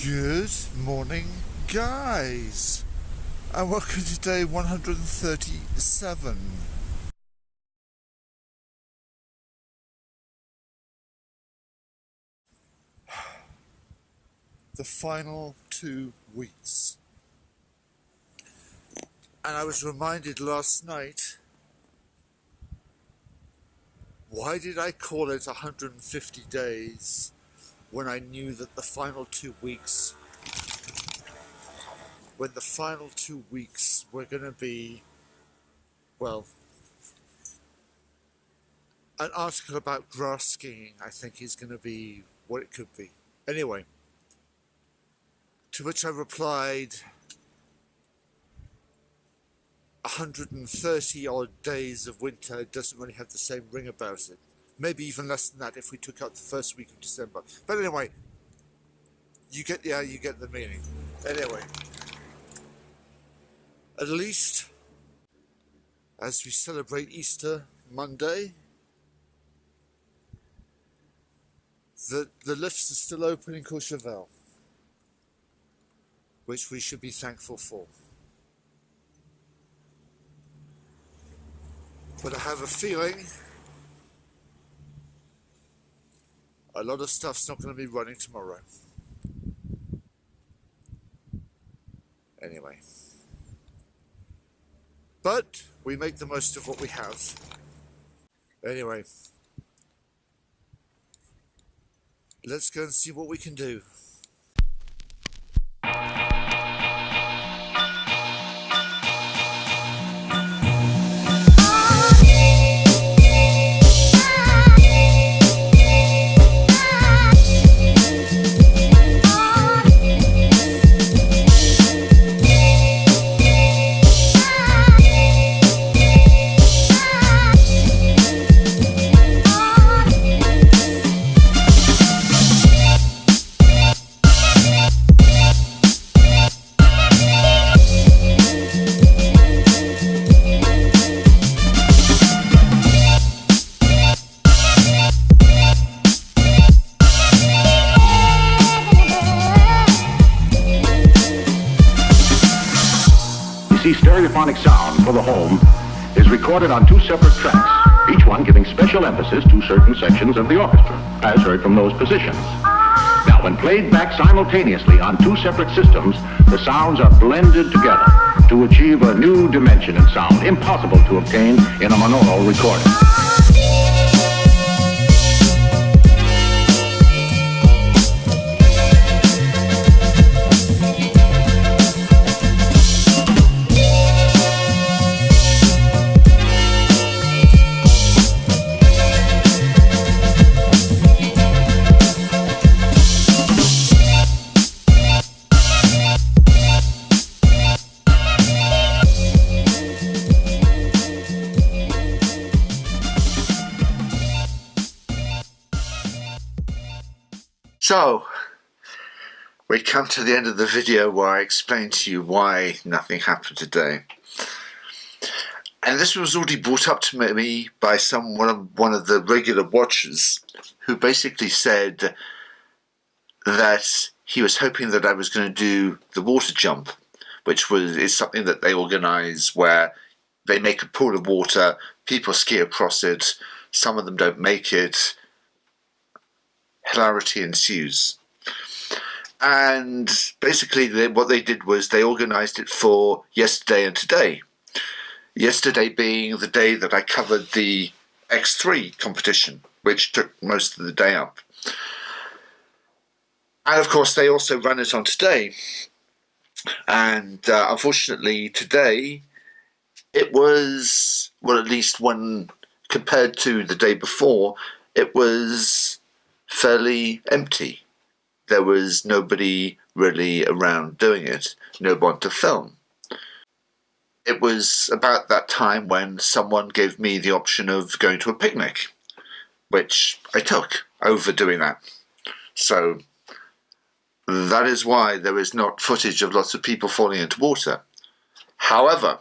Good morning, guys, and welcome to day 137. The final 2 weeks. And I was reminded last night, why did I call it 150 days when I knew that the final 2 weeks were going to be, well, an article about grass skiing, I think, is going to be what it could be. Anyway, to which I replied, 130 odd days of winter doesn't really have the same ring about it. Maybe even less than that if we took out the first week of December. But anyway, you get the meaning. Anyway, at least as we celebrate Easter Monday, the lifts are still open in Courchevel, which we should be thankful for. But I have a feeling a lot of stuff's not going to be running tomorrow. Anyway. But we make the most of what we have. Anyway. Let's go and see what we can do. Stereophonic sound for the home is recorded on two separate tracks, each one giving special emphasis to certain sections of the orchestra, as heard from those positions. Now, when played back simultaneously on two separate systems, the sounds are blended together to achieve a new dimension in sound, impossible to obtain in a monaural recording. So, we come to the end of the video where I explain to you why nothing happened today. And this was already brought up to me by one of the regular watchers, who basically said that he was hoping that I was going to do the water jump, which is something that they organise where they make a pool of water, people ski across it, some of them don't make it, hilarity ensues. And basically what they did was they organised it for yesterday and today. Yesterday being the day that I covered the X3 competition, which took most of the day up. And of course they also ran it on today. And unfortunately today it was, well, at least when compared to the day before, it was fairly empty. There was nobody really around doing it, no one to film. It was about that time when someone gave me the option of going to a picnic, which I took over doing that. So that is why there is not footage of lots of people falling into water. However,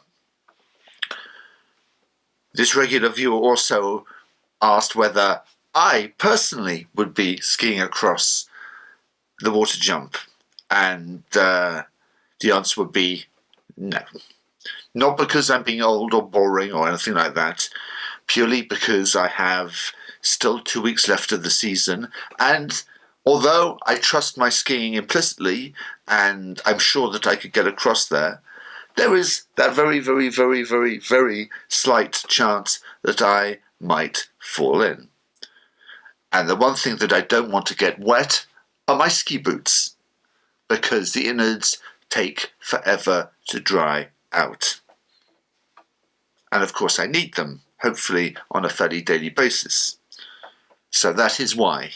this regular viewer also asked whether I personally would be skiing across the water jump. And the answer would be no. Not because I'm being old or boring or anything like that, purely because I have still 2 weeks left of the season, and although I trust my skiing implicitly, and I'm sure that I could get across there, there is that very, very, very, very, very slight chance that I might fall in. And the one thing that I don't want to get wet are my ski boots, because the innards take forever to dry out. And of course I need them, hopefully on a fairly daily basis. So that is why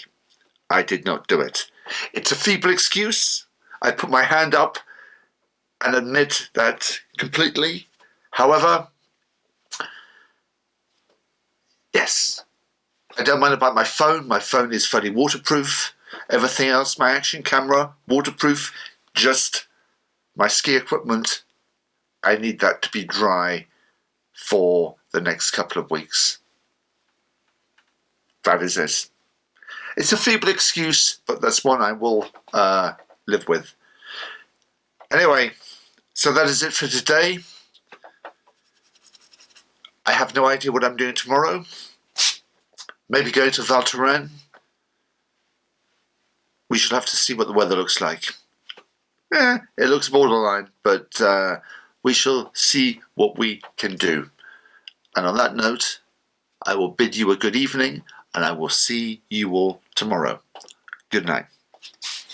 I did not do it. It's a feeble excuse. I put my hand up and admit that completely. However, yes, I don't mind about my phone. My phone is fully waterproof. Everything else, my action camera, waterproof. Just my ski equipment, I need that to be dry for the next couple of weeks. That is it. It's a feeble excuse, but that's one I will live with. Anyway, so that is it for today. I have no idea what I'm doing tomorrow. Maybe going to Val Thorens. We shall have to see what the weather looks like. It looks borderline, but we shall see what we can do. And on that note, I will bid you a good evening, and I will see you all tomorrow. Good night.